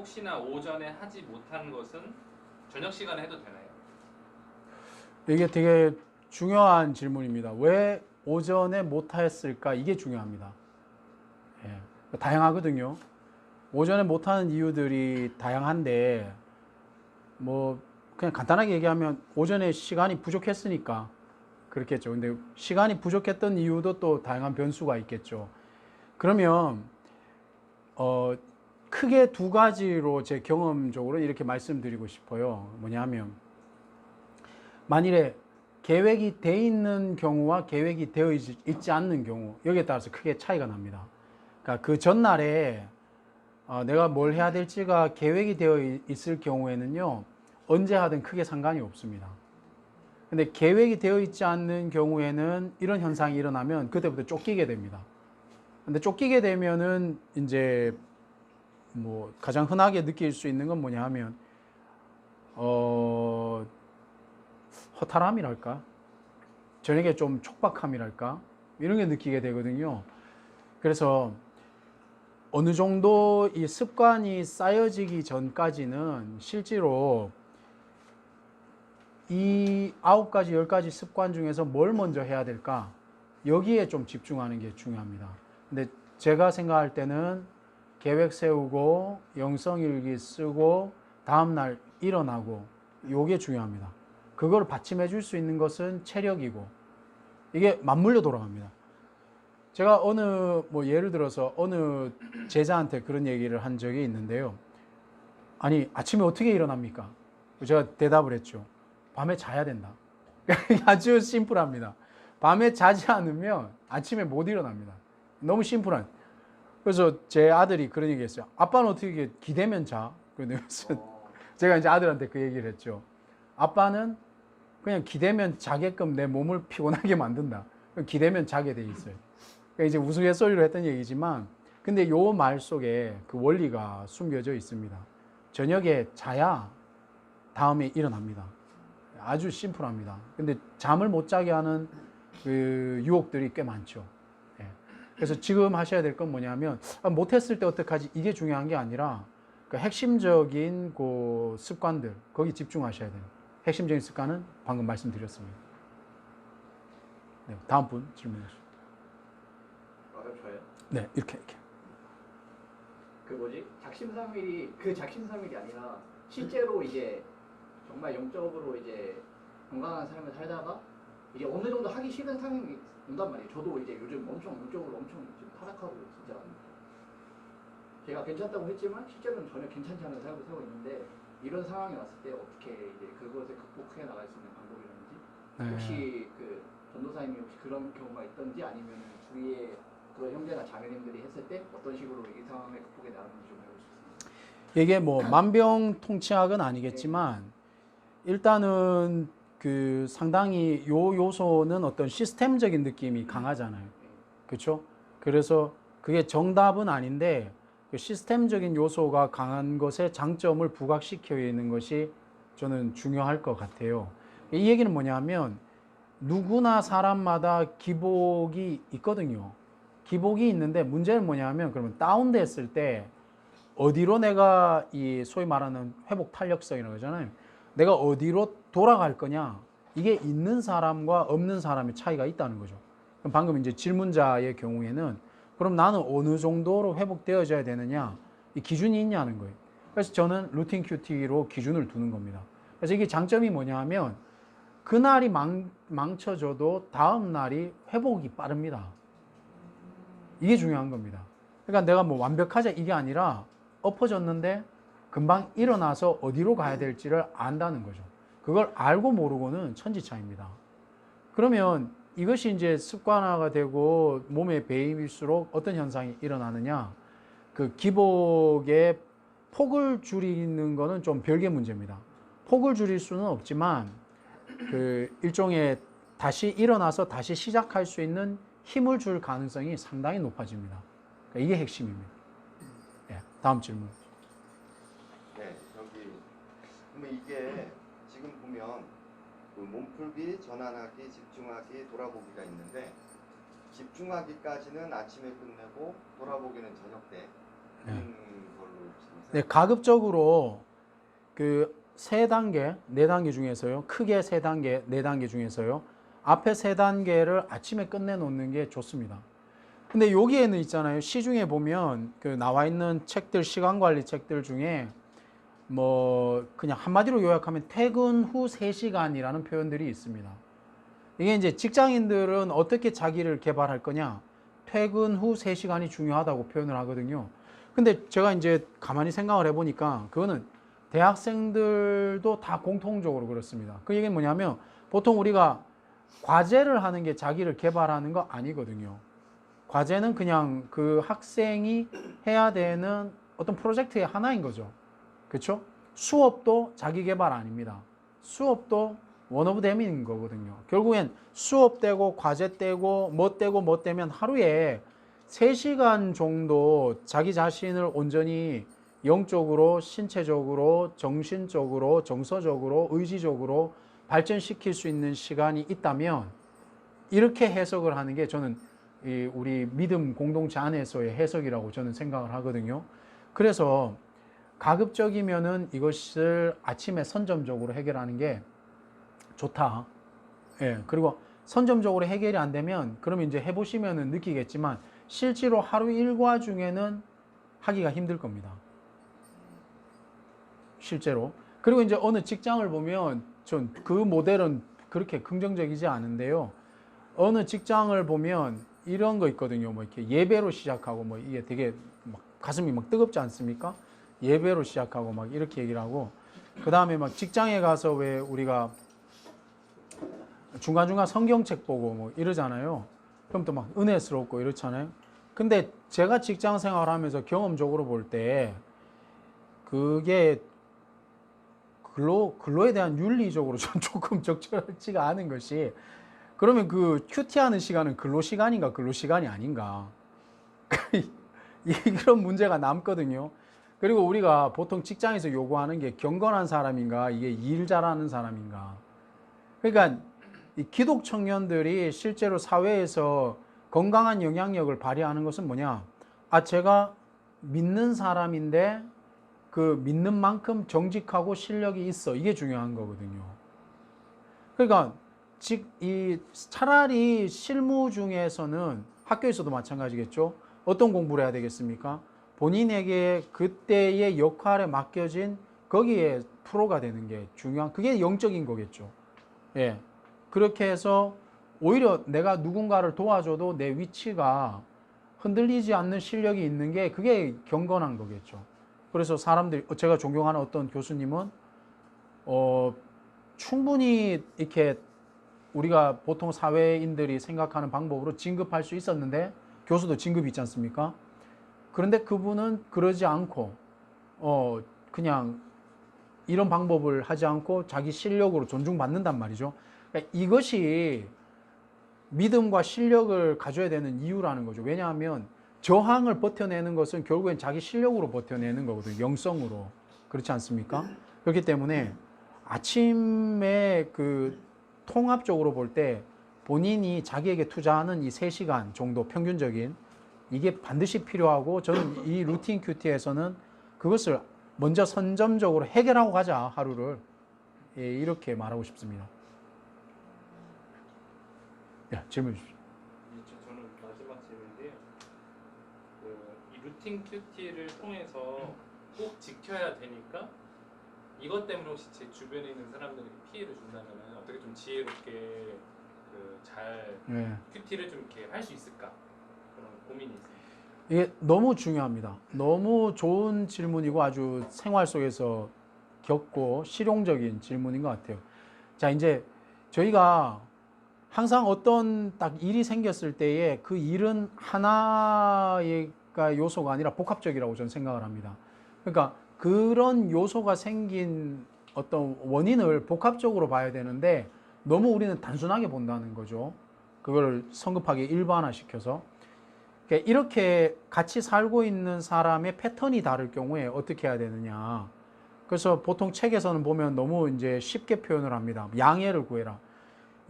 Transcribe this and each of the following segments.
혹시나 오전에 하지 못한 것은 저녁 시간에 해도 되나요? 이게 되게 중요한 질문입니다. 왜 오전에 못했을까? 이게 중요합니다. 예, 다양하거든요. 오전에 못하는 이유들이 다양한데 뭐 그냥 간단하게 얘기하면 오전에 시간이 부족했으니까 그렇겠죠. 근데 시간이 부족했던 이유도 또 다양한 변수가 있겠죠. 그러면 크게 두 가지로 제 경험적으로 이렇게 말씀드리고 싶어요. 뭐냐면 만일에 계획이 돼 있는 경우와 계획이 되어 있지 않는 경우 여기에 따라서 크게 차이가 납니다. 그러니까 그 전날에 내가 뭘 해야 될지가 계획이 되어 있을 경우에는요 언제 하든 크게 상관이 없습니다. 근데 계획이 되어 있지 않는 경우에는 이런 현상이 일어나면 그때부터 쫓기게 됩니다. 근데 쫓기게 되면은 이제 뭐 가장 흔하게 느낄 수 있는 건 뭐냐 하면 허탈함이랄까 저녁에 좀 촉박함이랄까 이런 게 느끼게 되거든요. 그래서 어느 정도 이 습관이 쌓여지기 전까지는 실제로 이 9가지, 10가지 습관 중에서 뭘 먼저 해야 될까? 여기에 좀 집중하는 게 중요합니다. 근데 제가 생각할 때는 계획 세우고 영성일기 쓰고 다음날 일어나고 요게 중요합니다. 그걸 받침해 줄 수 있는 것은 체력이고 이게 맞물려 돌아갑니다. 제가 뭐 예를 들어서 어느 제자한테 그런 얘기를 한 적이 있는데요. 아니 아침에 어떻게 일어납니까? 제가 대답을 했죠. 밤에 자야 된다. 아주 심플합니다. 밤에 자지 않으면 아침에 못 일어납니다. 너무 심플한. 그래서 제 아들이 그런 얘기 했어요. 아빠는 어떻게 기대면 자? 그래서 제가 이제 아들한테 그 얘기를 했죠. 아빠는 그냥 기대면 자게끔 내 몸을 피곤하게 만든다. 기대면 자게 돼 있어요. 그러니까 이제 우스갯소리로 했던 얘기지만 근데 요 말 속에 그 원리가 숨겨져 있습니다. 저녁에 자야 다음에 일어납니다. 아주 심플합니다. 근데 잠을 못 자게 하는 그 유혹들이 꽤 많죠. 예. 그래서 지금 하셔야 될 건 뭐냐면 못했을 때 어떡하지 이게 중요한 게 아니라 그 핵심적인 그 습관들 거기 집중하셔야 돼요. 핵심적인 습관은 방금 말씀드렸습니다. 네, 다음 분 질문해 주시죠. 저요? 네, 이렇게. 그 뭐지? 작심삼일이 아니라 실제로 이제 정말 영적으로 이제 건강한 삶을 살다가 이제 어느 정도 하기 싫은 상황이 온단 말이에요. 저도 이제 요즘 엄청 영적으로 엄청 지금 타락하고 진짜 제가 괜찮다고 했지만 실제로는 전혀 괜찮지 않은 삶을 살고 있는데 이런 상황이 왔을 때 어떻게 이제 그것을 극복해 나갈 수 있는 방법이라든지 혹시 그 전도사님이 혹시 그런 경우가 있던지 아니면 주위에 그런 형제나 자매님들이 했을 때 어떤 식으로 이 상황을 극복해 나가는지 좀 알고 싶습니다. 이게 뭐 만병통치약은 아니겠지만 일단은 그 상당히 요 요소는 어떤 시스템적인 느낌이 강하잖아요. 그렇죠? 그래서 그게 정답은 아닌데 그 시스템적인 요소가 강한 것에 장점을 부각시켜 있는 것이 저는 중요할 것 같아요. 이 얘기는 뭐냐면 누구나 사람마다 기복이 있거든요. 기복이 있는데 문제는 뭐냐면 그러면 다운됐을 때 어디로 내가 이 소위 말하는 회복 탄력성이라고 하잖아요. 내가 어디로 돌아갈 거냐. 이게 있는 사람과 없는 사람의 차이가 있다는 거죠. 그럼 방금 이제 질문자의 경우에는 그럼 나는 어느 정도로 회복되어져야 되느냐. 이 기준이 있냐는 거예요. 그래서 저는 루틴 큐티로 기준을 두는 겁니다. 그래서 이게 장점이 뭐냐 하면 그날이 망쳐져도 다음 날이 회복이 빠릅니다. 이게 중요한 겁니다. 그러니까 내가 뭐 완벽하자 이게 아니라 엎어졌는데 금방 일어나서 어디로 가야 될지를 안다는 거죠. 그걸 알고 모르고는 천지차이입니다. 그러면 이것이 이제 습관화가 되고 몸에 배임일수록 어떤 현상이 일어나느냐. 그 기복의 폭을 줄이는 거는 좀 별개 문제입니다. 폭을 줄일 수는 없지만 그 일종의 다시 일어나서 다시 시작할 수 있는 힘을 줄 가능성이 상당히 높아집니다. 그러니까 이게 핵심입니다. 네, 다음 질문. 네, 여기 그러면 이게 지금 보면 그 몸풀기, 전환하기, 집중하기, 돌아보기가 있는데 집중하기까지는 아침에 끝내고 돌아보기는 저녁 때 걸로 지금 네, 가급적으로 그 세 단계, 네 단계 중에서요. 크게 세 단계, 네 단계 중에서요. 앞에 세 단계를 아침에 끝내 놓는 게 좋습니다. 근데 여기에는 있잖아요. 시중에 보면 그 나와 있는 책들, 시간 관리 책들 중에 뭐 그냥 한마디로 요약하면 퇴근 후 3시간이라는 표현들이 있습니다. 이게 이제 직장인들은 어떻게 자기를 개발할 거냐? 퇴근 후 3시간이 중요하다고 표현을 하거든요. 근데 제가 이제 가만히 생각을 해보니까 그거는 대학생들도 다 공통적으로 그렇습니다. 그 얘기는 뭐냐면 보통 우리가 과제를 하는 게 자기를 개발하는 거 아니거든요. 과제는 그냥 그 학생이 해야 되는 어떤 프로젝트의 하나인 거죠. 그렇죠? 수업도 자기 개발 아닙니다. 수업도 원 오브 댐인 거거든요. 결국엔 수업 떼고 과제 떼고 뭐 떼고 뭐 떼면 하루에 3시간 정도 자기 자신을 온전히 영적으로, 신체적으로, 정신적으로, 정서적으로, 의지적으로 발전시킬 수 있는 시간이 있다면 이렇게 해석을 하는 게 저는 우리 믿음 공동체 안에서의 해석이라고 저는 생각을 하거든요. 그래서 가급적이면은 이것을 아침에 선점적으로 해결하는 게 좋다. 예. 그리고 선점적으로 해결이 안 되면 그러면 이제 해보시면은 느끼겠지만 실제로 하루 일과 중에는 하기가 힘들 겁니다. 실제로. 그리고 이제 어느 직장을 보면 전 그 모델은 그렇게 긍정적이지 않은데요. 어느 직장을 보면 이런 거 있거든요. 뭐 이렇게 예배로 시작하고 뭐 이게 되게 막 가슴이 막 뜨겁지 않습니까? 예배로 시작하고 막 이렇게 얘기를 하고 그 다음에 막 직장에 가서 왜 우리가 중간중간 성경책 보고 뭐 이러잖아요. 그럼 또 막 은혜스럽고 이렇잖아요. 근데 제가 직장 생활하면서 경험적으로 볼 때 그게 근로에 대한 윤리적으로 좀 조금 적절하지가 않은 것이 그러면 그 큐티하는 시간은 근로 시간인가 근로 시간이 아닌가 이런 문제가 남거든요. 그리고 우리가 보통 직장에서 요구하는 게 경건한 사람인가 이게 일 잘하는 사람인가. 그러니까 이 기독 청년들이 실제로 사회에서 건강한 영향력을 발휘하는 것은 뭐냐? 아, 제가 믿는 사람인데 그 믿는 만큼 정직하고 실력이 있어. 이게 중요한 거거든요. 그러니까 차라리 실무 중에서는 학교에서도 마찬가지겠죠. 어떤 공부를 해야 되겠습니까? 본인에게 그때의 역할에 맡겨진 거기에 프로가 되는 게 중요한, 그게 영적인 거겠죠. 예. 그렇게 해서 오히려 내가 누군가를 도와줘도 내 위치가 흔들리지 않는 실력이 있는 게 그게 경건한 거겠죠. 그래서 사람들이, 제가 존경하는 어떤 교수님은 충분히 이렇게 우리가 보통 사회인들이 생각하는 방법으로 진급할 수 있었는데 교수도 진급이 있지 않습니까? 그런데 그분은 그러지 않고 그냥 이런 방법을 하지 않고 자기 실력으로 존중받는단 말이죠. 그러니까 이것이 믿음과 실력을 가져야 되는 이유라는 거죠. 왜냐하면 저항을 버텨내는 것은 결국엔 자기 실력으로 버텨내는 거거든요. 영성으로. 그렇지 않습니까? 그렇기 때문에 아침에 그 통합적으로 볼 때 본인이 자기에게 투자하는 이 3시간 정도 평균적인 이게 반드시 필요하고 저는 이 루틴 큐티에서는 그것을 먼저 선점적으로 해결하고 가자, 하루를. 예, 이렇게 말하고 싶습니다. 야, 질문 주십시오. 저는 마지막 질문인데요. 이 루틴 큐티를 통해서 꼭 지켜야 되니까 이것 때문에 혹시 제 주변에 있는 사람들에게 피해를 준다면 어떻게 좀 지혜롭게 잘 큐티를 좀 이렇게 할 수 있을까 그런 고민이 있습니다. 이게 너무 중요합니다. 너무 좋은 질문이고 아주 생활 속에서 겪고 실용적인 질문인 것 같아요. 자, 이제 저희가 항상 어떤 딱 일이 생겼을 때에 그 일은 하나의 요소가 아니라 복합적이라고 저는 생각을 합니다. 그러니까 그런 요소가 생긴 어떤 원인을 복합적으로 봐야 되는데 너무 우리는 단순하게 본다는 거죠. 그걸 성급하게 일반화시켜서. 그러니까 이렇게 같이 살고 있는 사람의 패턴이 다를 경우에 어떻게 해야 되느냐. 그래서 보통 책에서는 보면 너무 이제 쉽게 표현을 합니다. 양해를 구해라.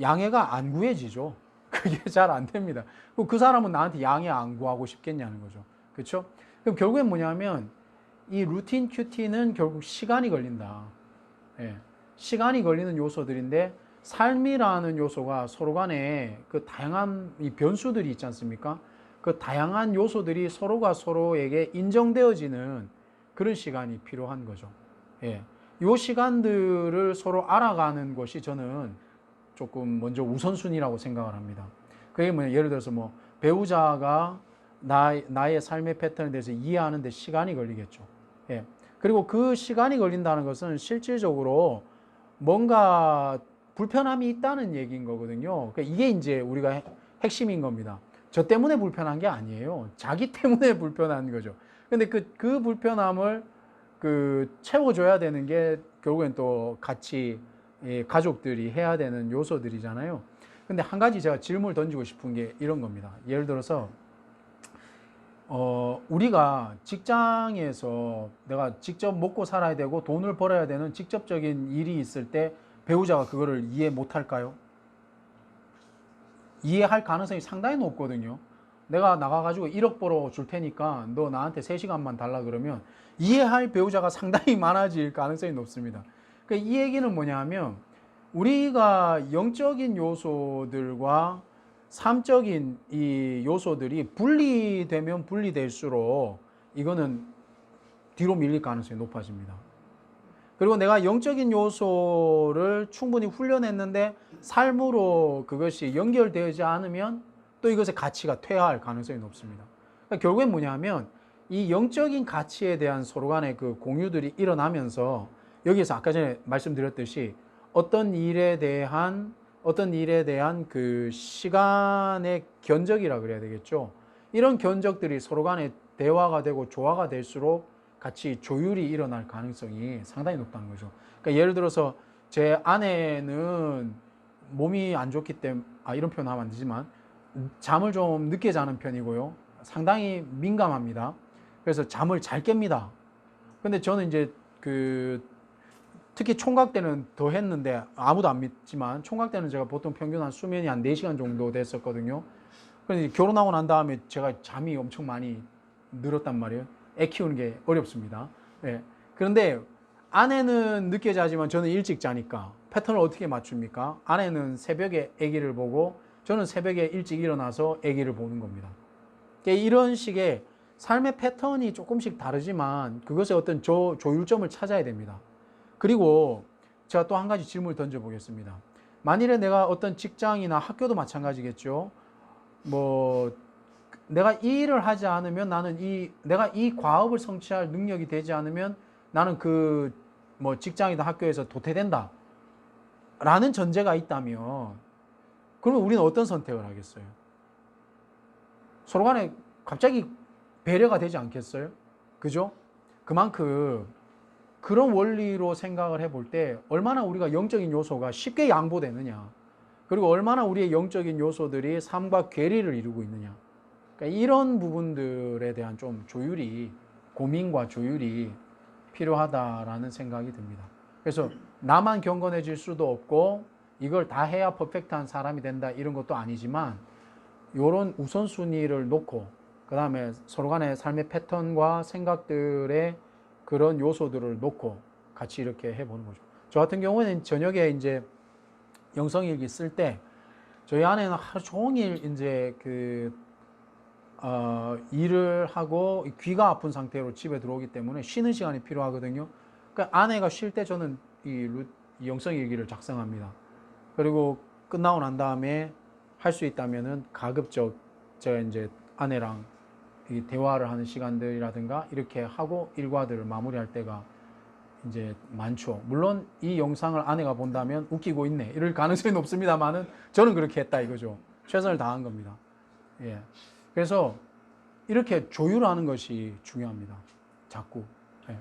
양해가 안 구해지죠. 그게 잘 안 됩니다. 그 사람은 나한테 양해 안 구하고 싶겠냐는 거죠. 그렇죠? 그럼 결국엔 뭐냐면 이 루틴 큐티는 결국 시간이 걸린다. 예, 시간이 걸리는 요소들인데 삶이라는 요소가 서로 간에 그 다양한 이 변수들이 있지 않습니까? 그 다양한 요소들이 서로가 서로에게 인정되어지는 그런 시간이 필요한 거죠. 예, 요 시간들을 서로 알아가는 것이 저는 조금 먼저 우선순위라고 생각을 합니다. 그게 뭐냐, 예를 들어서 뭐 배우자가 나의 삶의 패턴에 대해서 이해하는 데 시간이 걸리겠죠. 예. 그리고 그 시간이 걸린다는 것은 실질적으로 뭔가 불편함이 있다는 얘기인 거거든요. 그러니까 이게 이제 우리가 핵심인 겁니다. 저 때문에 불편한 게 아니에요. 자기 때문에 불편한 거죠. 근데 그 불편함을 채워줘야 되는 게 결국엔 또 같이 가족들이 해야 되는 요소들이잖아요. 근데 한 가지 제가 질문을 던지고 싶은 게 이런 겁니다. 예를 들어서 우리가 직장에서 내가 직접 먹고 살아야 되고 돈을 벌어야 되는 직접적인 일이 있을 때 배우자가 그거를 이해 못 할까요? 이해할 가능성이 상당히 높거든요. 내가 나가가지고 1억 벌어 줄 테니까 너 나한테 3시간만 달라 그러면 이해할 배우자가 상당히 많아질 가능성이 높습니다. 그러니까 이 얘기는 뭐냐 하면 우리가 영적인 요소들과 삶적인 이 요소들이 분리되면 분리될수록 이거는 뒤로 밀릴 가능성이 높아집니다. 그리고 내가 영적인 요소를 충분히 훈련했는데 삶으로 그것이 연결되지 않으면 또 이것의 가치가 퇴화할 가능성이 높습니다. 그러니까 결국엔 뭐냐면 이 영적인 가치에 대한 서로 간의 그 공유들이 일어나면서 여기에서 아까 전에 말씀드렸듯이 어떤 일에 대한 그 시간의 견적이라 그래야 되겠죠. 이런 견적들이 서로 간에 대화가 되고 조화가 될수록 같이 조율이 일어날 가능성이 상당히 높다는 거죠. 그러니까 예를 들어서 제 아내는 몸이 안 좋기 때문에 이런 표현 하면 안 되지만 잠을 좀 늦게 자는 편이고요. 상당히 민감합니다. 그래서 잠을 잘 깹니다. 근데 저는 이제 특히 총각 때는 더 했는데 아무도 안 믿지만 총각 때는 제가 보통 평균 한 수면이 한 4시간 정도 됐었거든요. 그런데 결혼하고 난 다음에 제가 잠이 엄청 많이 늘었단 말이에요. 애 키우는 게 어렵습니다. 네. 그런데 아내는 늦게 자지만 저는 일찍 자니까 패턴을 어떻게 맞춥니까? 아내는 새벽에 아기를 보고 저는 새벽에 일찍 일어나서 아기를 보는 겁니다. 그러니까 이런 식의 삶의 패턴이 조금씩 다르지만 그것의 어떤 조율점을 찾아야 됩니다. 그리고 제가 또 한 가지 질문을 던져보겠습니다. 만일에 내가 어떤 직장이나 학교도 마찬가지겠죠. 뭐 내가 이 일을 하지 않으면 내가 이 과업을 성취할 능력이 되지 않으면 나는 뭐 직장이나 학교에서 도태된다. 라는 전제가 있다면 그러면 우리는 어떤 선택을 하겠어요? 서로 간에 갑자기 배려가 되지 않겠어요? 그죠? 그만큼 그런 원리로 생각을 해볼 때 얼마나 우리가 영적인 요소가 쉽게 양보되느냐. 그리고 얼마나 우리의 영적인 요소들이 삶과 괴리를 이루고 있느냐. 그러니까 이런 부분들에 대한 좀 고민과 조율이 필요하다라는 생각이 듭니다. 그래서 나만 경건해질 수도 없고 이걸 다 해야 퍼펙트한 사람이 된다 이런 것도 아니지만 이런 우선순위를 놓고 그 다음에 서로 간의 삶의 패턴과 생각들의 그런 요소들을 놓고 같이 이렇게 해보는 거죠. 저 같은 경우에는 저녁에 이제 영성일기 쓸 때 저희 아내는 하루 종일 이제 일을 하고 귀가 아픈 상태로 집에 들어오기 때문에 쉬는 시간이 필요하거든요. 그러니까 아내가 쉴 때 저는 이 영성일기를 작성합니다. 그리고 끝나고 난 다음에 할 수 있다면은 가급적 제가 이제 아내랑 이 대화를 하는 시간들이라든가 이렇게 하고 일과들을 마무리할 때가 이제 많죠. 물론 이 영상을 아내가 본다면 웃기고 있네 이럴 가능성이 높습니다만은 저는 그렇게 했다 이거죠. 최선을 다한 겁니다. 예. 그래서 이렇게 조율하는 것이 중요합니다. 자꾸. 예.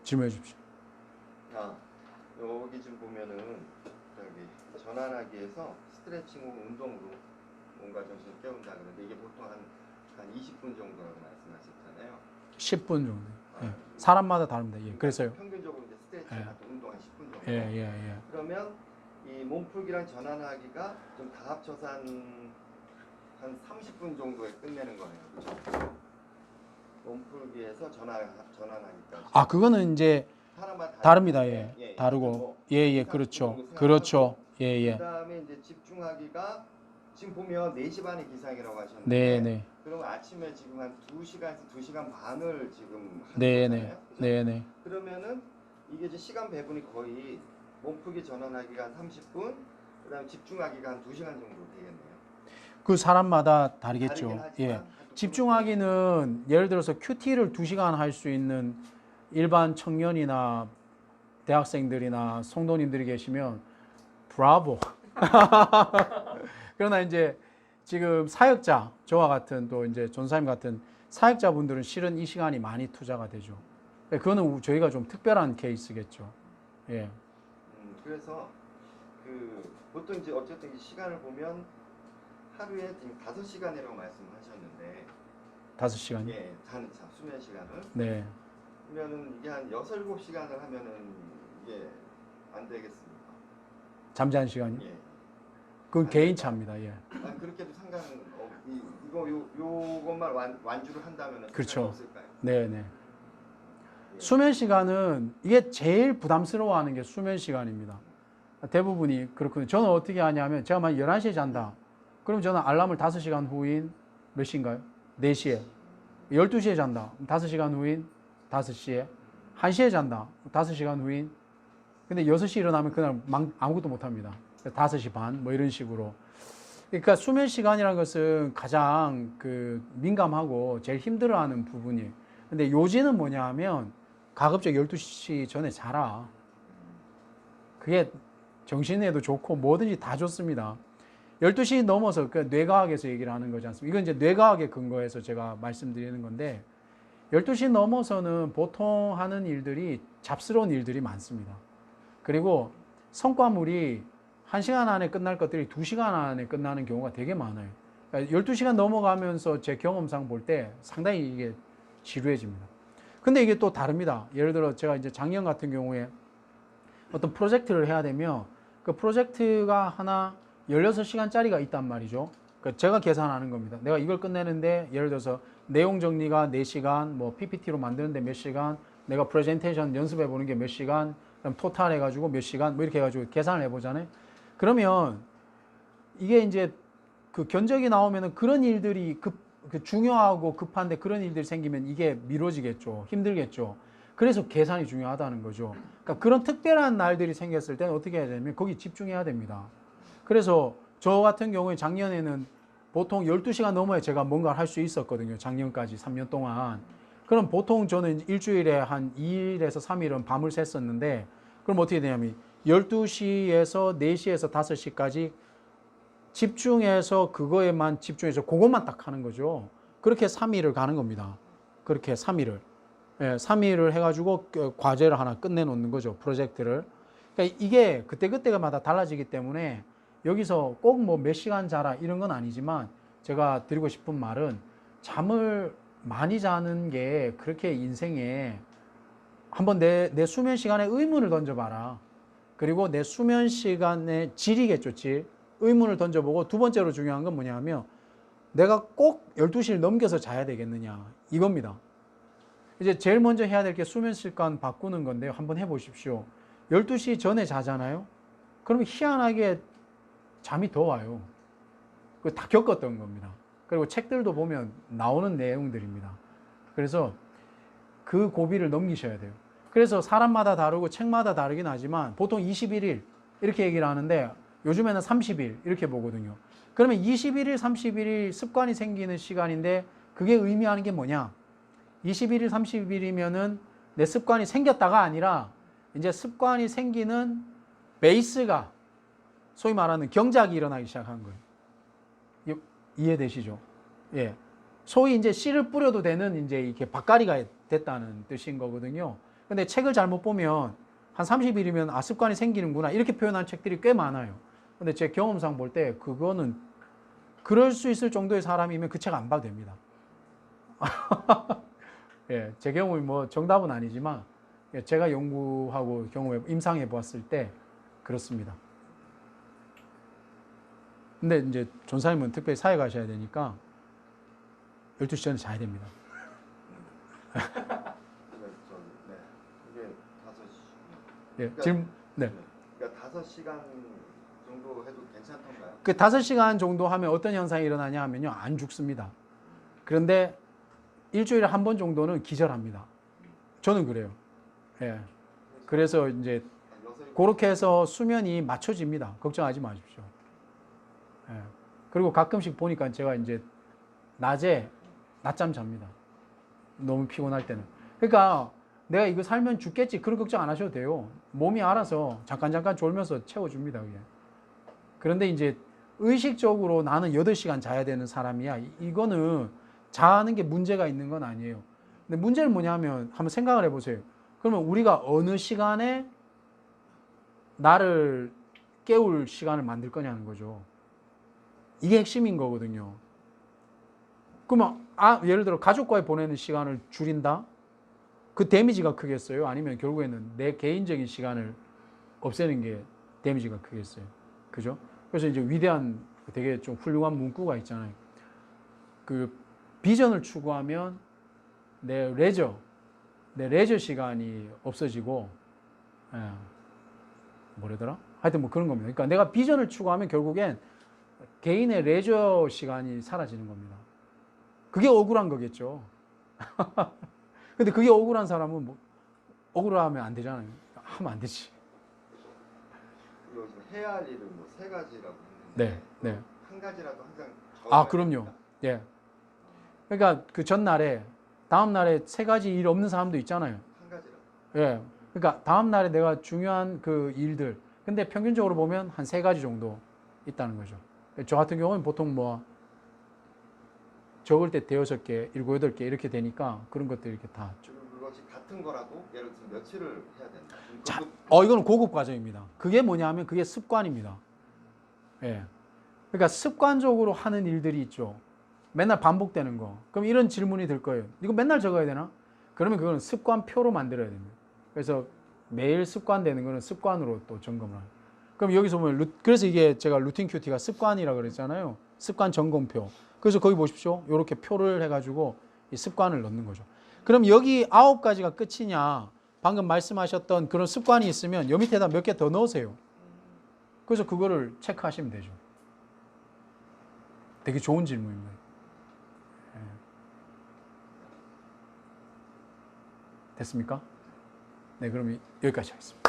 질문해 주십시오. 여기 좀 보면은 저기 전환하기에서 스트레칭 혹은 운동으로 몸과 정신을 깨운다 그러는데 이게 보통 한 20분 정도라고 말씀하셨잖아요. 10분 정도. 예. 사람마다 다릅니다. 예. 그래서요. 평균적으로 이제 스트레칭 같은 운동 한 10분 정도. 예. 그러면 이 몸풀기랑 전환하기가 좀 다 합쳐서 한 30분 정도에 끝내는 거네요. 그렇죠? 몸풀기에서 전환하기까지. 아, 그거는 이제 사람마다 다릅니다. 다른데, 예. 다르고. 뭐 예, 이상 그렇죠. 정도 생각하고, 그렇죠. 예, 예. 그다음에 이제 집중하기가 지금 보면 4시 반에 기상이라고 하셨는데 네, 네. 그러면 아침에 지금 한 2시간에서 2시간 반을 지금 하는 네, 거잖아요. 네. 그죠? 네, 네. 그러면은 이게 이제 시간 배분이 거의 몸풀기 전환하기가 한 30분, 그다음에 집중하기가 한 2시간 정도 되겠네요. 그 사람마다 다르겠죠. 다르긴 하지만 예. 한 집중하기는 예를 들어서 큐티를 2시간 할 수 있는 일반 청년이나 대학생들이나 성도님들이 계시면 브라보. 그러나 이제 지금 사역자, 저와 같은 또 이제 전사님 같은 사역자분들은 실은 이 시간이 많이 투자가 되죠. 그거는 저희가 좀 특별한 케이스겠죠. 예. 그래서 그 보통 이제 어쨌든 이 시간을 보면 하루에 지금 5시간이라고 말씀하셨는데 5시간이. 예, 수면 시간을 네. 그러면은 이게 한 6, 7시간을 하면은 이게 안 되겠습니까? 잠자는 시간이. 예. 그건 개인차입니다. 예. 아니, 그렇게도 상관은 요것만 완주를 한다면은 그렇죠. 상관이 없을까요? 네, 네. 예. 수면 시간은 이게 제일 부담스러워하는 게 수면 시간입니다. 대부분이 그렇거든요. 저는 어떻게 하냐면 제가 만약 11시에 잔다. 그럼 저는 알람을 5시간 후인 몇 시인가요? 4시에. 12시에 잔다. 5시간 후인 5시에. 1시에 잔다. 5시간 후인. 근데 6시 일어나면 그날 아무것도 못 합니다. 5시 반 뭐 이런 식으로. 그러니까 수면 시간이라는 것은 가장 그 민감하고 제일 힘들어하는 부분이에요. 근데 요지는 뭐냐 하면 가급적 12시 전에 자라. 그게 정신에도 좋고 뭐든지 다 좋습니다. 12시 넘어서 그 뇌과학에서 얘기를 하는 거지 않습니까? 이건 이제 뇌과학에 근거해서 제가 말씀드리는 건데 12시 넘어서는 보통 하는 일들이 잡스러운 일들이 많습니다. 그리고 성과물이 1시간 안에 끝날 것들이 2시간 안에 끝나는 경우가 되게 많아요. 그러니까 12시간 넘어가면서 제 경험상 볼 때 상당히 이게 지루해집니다. 근데 이게 또 다릅니다. 예를 들어 제가 이제 작년 같은 경우에 어떤 프로젝트를 해야 되면 그 프로젝트가 하나 16시간짜리가 있단 말이죠. 그러니까 제가 계산하는 겁니다. 내가 이걸 끝내는데 예를 들어서 내용 정리가 4시간, 뭐 PPT로 만드는데 몇 시간, 내가 프레젠테이션 연습해 보는 게 몇 시간, 그럼 토탈 해가지고 몇 시간, 뭐 이렇게 해가지고 계산을 해보잖아요. 그러면 이게 이제 그 견적이 나오면은 그런 일들이 그 중요하고 급한데 그런 일들이 생기면 이게 미뤄지겠죠. 힘들겠죠. 그래서 계산이 중요하다는 거죠. 그러니까 그런 특별한 날들이 생겼을 때는 어떻게 해야 되냐면 거기 집중해야 됩니다. 그래서 저 같은 경우에 작년에는 보통 12시간 넘어야 제가 뭔가를 할 수 있었거든요. 작년까지 3년 동안. 그럼 보통 저는 일주일에 한 2일에서 3일은 밤을 샜었는데 그럼 어떻게 되냐면 12시에서 4시에서 5시까지 집중해서 그거에만 집중해서 그것만 딱 하는 거죠. 그렇게 3일을 가는 겁니다. 그렇게 3일을. 예, 3일을 해가지고 과제를 하나 끝내놓는 거죠. 프로젝트를. 그러니까 이게 그때그때마다 달라지기 때문에 여기서 꼭 뭐 몇 시간 자라 이런 건 아니지만 제가 드리고 싶은 말은 잠을 많이 자는 게 그렇게 인생에 한번 내 수면 시간에 의문을 던져봐라. 그리고 내 수면 시간의 질이겠죠, 질. 의문을 던져보고 두 번째로 중요한 건 뭐냐면 내가 꼭 12시를 넘겨서 자야 되겠느냐 이겁니다. 이제 제일 먼저 해야 될 게 수면 습관 바꾸는 건데요. 한번 해보십시오. 12시 전에 자잖아요. 그러면 희한하게 잠이 더 와요. 그거 다 겪었던 겁니다. 그리고 책들도 보면 나오는 내용들입니다. 그래서 그 고비를 넘기셔야 돼요. 그래서 사람마다 다르고 책마다 다르긴 하지만 보통 21일 이렇게 얘기를 하는데 요즘에는 30일 이렇게 보거든요. 그러면 21일, 31일 습관이 생기는 시간인데 그게 의미하는 게 뭐냐? 21일, 30일이면은 내 습관이 생겼다가 아니라 이제 습관이 생기는 베이스가 소위 말하는 경작이 일어나기 시작한 거예요. 이해되시죠? 예. 소위 이제 씨를 뿌려도 되는 이제 이렇게 밭가리가 됐다는 뜻인 거거든요. 근데 책을 잘못 보면 한 30일이면 아, 습관이 생기는구나. 이렇게 표현한 책들이 꽤 많아요. 근데 제 경험상 볼 때 그거는 그럴 수 있을 정도의 사람이면 그 책 안 봐도 됩니다. 예, 제 경우에 뭐 정답은 아니지만 제가 연구하고 경험해 임상해 보았을 때 그렇습니다. 근데 이제 전사님은 특별히 사회 가셔야 되니까 12시 전에 자야 됩니다. 네. 이게 5시. 예, 질문. 네. 그러니까 5시간 정도 해도 괜찮던가요? 그 5시간 정도 하면 어떤 현상이 일어나냐 하면요. 안 죽습니다. 그런데 일주일에 한 번 정도는 기절합니다. 저는 그래요. 예. 그래서 이제 그렇게 해서 수면이 맞춰집니다. 걱정하지 마십시오. 예. 그리고 가끔씩 보니까 제가 이제 낮에 낮잠 잡니다. 너무 피곤할 때는. 그러니까 내가 이거 살면 죽겠지. 그런 걱정 안 하셔도 돼요. 몸이 알아서 잠깐 졸면서 채워줍니다. 그게. 그런데 이제 의식적으로 나는 8시간 자야 되는 사람이야. 이거는 자는 게 문제가 있는 건 아니에요. 근데 문제는 뭐냐면 한번 생각을 해보세요. 그러면 우리가 어느 시간에 나를 깨울 시간을 만들 거냐는 거죠. 이게 핵심인 거거든요. 그러면 예를 들어 가족과의 보내는 시간을 줄인다? 그 데미지가 크겠어요? 아니면 결국에는 내 개인적인 시간을 없애는 게 데미지가 크겠어요? 그죠? 그래서 이제 위대한 되게 좀 훌륭한 문구가 있잖아요. 그 비전을 추구하면 내 레저 시간이 없어지고, 뭐래더라? 하여튼 뭐 그런 겁니다. 그러니까 내가 비전을 추구하면 결국엔 개인의 레저 시간이 사라지는 겁니다. 그게 억울한 거겠죠. 근데 그게 억울한 사람은 뭐 억울하면 안 되잖아요. 하면 안 되지. 그리고 지금 해야 할 일은 뭐 3가지라고 네, 했는데 네. 한 가지라도 항상 그럼요. 예. 그러니까 그 전날에 다음 날에 3가지 일 없는 사람도 있잖아요. 한 가지라도. 예. 그러니까 다음 날에 내가 중요한 그 일들. 근데 평균적으로 보면 한 3가지 정도 있다는 거죠. 저 같은 경우는 보통 뭐 적을 때 6개, 7, 8개 이렇게 되니까 그런 것들 이렇게 다. 그리고 그것이 같은 거라도 예를 들어서 며칠을 해야 된다. 자, 이거는 고급 과정입니다. 그게 뭐냐면 그게 습관입니다. 예. 그러니까 습관적으로 하는 일들이 있죠. 맨날 반복되는 거. 그럼 이런 질문이 들 거예요. 이거 맨날 적어야 되나? 그러면 그거는 습관표로 만들어야 됩니다. 그래서 매일 습관되는 거는 습관으로 또 점검을 해요. 그럼 여기서 보면 그래서 이게 제가 루틴 큐티가 습관이라고 그랬잖아요. 습관 점검표. 그래서 거기 보십시오. 이렇게 표를 해가지고 이 습관을 넣는 거죠. 그럼 여기 9가지가 끝이냐? 방금 말씀하셨던 그런 습관이 있으면 여 밑에다 몇 개 더 넣으세요. 그래서 그거를 체크하시면 되죠. 되게 좋은 질문입니다. 됐습니까? 네, 그럼 여기까지 하겠습니다.